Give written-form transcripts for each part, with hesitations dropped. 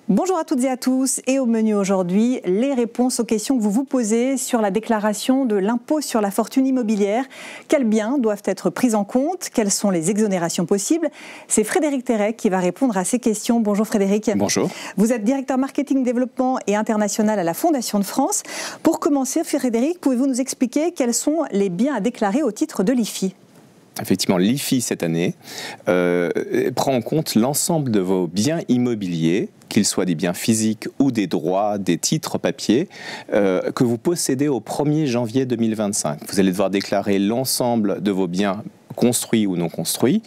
Bonjour à toutes et à tous, et au menu aujourd'hui, les réponses aux questions que vous vous posez sur la déclaration de l'impôt sur la fortune immobilière. Quels biens doivent être pris en compte? Quelles sont les exonérations possibles? C'est Frédéric Terret qui va répondre à ces questions. Bonjour Frédéric. Bonjour. Vous êtes directeur marketing, développement et international à la Fondation de France. Pour commencer, Frédéric, pouvez-vous nous expliquer quels sont les biens à déclarer au titre de l'IFI? Effectivement, l'IFI cette année prend en compte l'ensemble de vos biens immobiliers, qu'ils soient des biens physiques ou des droits, des titres papier, que vous possédez au 1er janvier 2025. Vous allez devoir déclarer l'ensemble de vos biens construits ou non construits,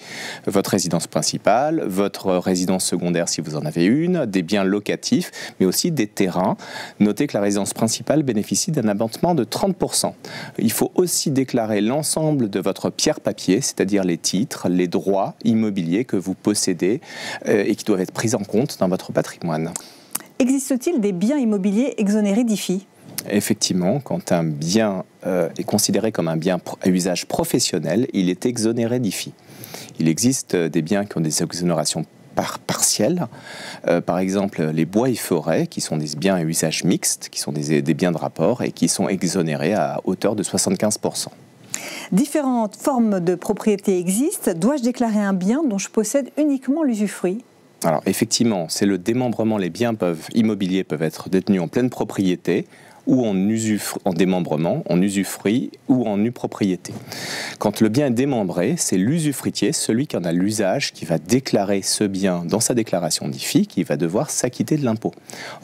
votre résidence principale, votre résidence secondaire si vous en avez une, des biens locatifs, mais aussi des terrains. Notez que la résidence principale bénéficie d'un abattement de 30%. Il faut aussi déclarer l'ensemble de votre pierre papier, c'est-à-dire les titres, les droits immobiliers que vous possédez et qui doivent être pris en compte dans votre patrimoine. Existe-t-il des biens immobiliers exonérés d'IFI ? Effectivement, quand un bien est considéré comme un bien à usage professionnel, il est exonéré d'IFI. Il existe des biens qui ont des exonérations partielles, par exemple les bois et forêts, qui sont des biens à usage mixte, qui sont des biens de rapport et qui sont exonérés à hauteur de 75%. Différentes formes de propriété existent. Dois-je déclarer un bien dont je possède uniquement l'usufruit ? Alors effectivement, c'est le démembrement. Les biens immobiliers peuvent être détenus en pleine propriété ou en démembrement, en usufruit ou en nue propriété. Quand le bien est démembré, c'est l'usufruitier, celui qui en a l'usage, qui va déclarer ce bien dans sa déclaration d'IFI, qui va devoir s'acquitter de l'impôt.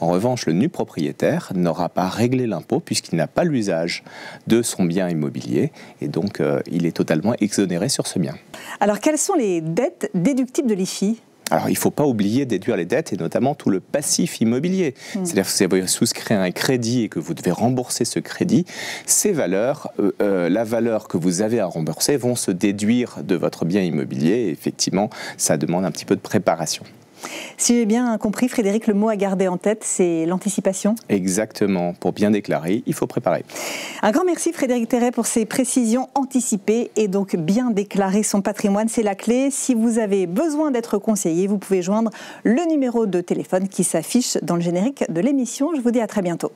En revanche, le nu propriétaire n'aura pas réglé l'impôt puisqu'il n'a pas l'usage de son bien immobilier et donc il est totalement exonéré sur ce bien. Alors, quelles sont les dettes déductibles de l'IFI ? Alors, il ne faut pas oublier de déduire les dettes et notamment tout le passif immobilier. C'est-à-dire que si vous avez souscrit un crédit et que vous devez rembourser ce crédit, ces valeurs, la valeur que vous avez à rembourser vont se déduire de votre bien immobilier. Et effectivement, ça demande un petit peu de préparation. Si j'ai bien compris, Frédéric, le mot à garder en tête, c'est l'anticipation. Exactement. Pour bien déclarer, il faut préparer. Un grand merci Frédéric Terret pour ces précisions anticipées et donc bien déclarer son patrimoine, c'est la clé. Si vous avez besoin d'être conseillé, vous pouvez joindre le numéro de téléphone qui s'affiche dans le générique de l'émission. Je vous dis à très bientôt.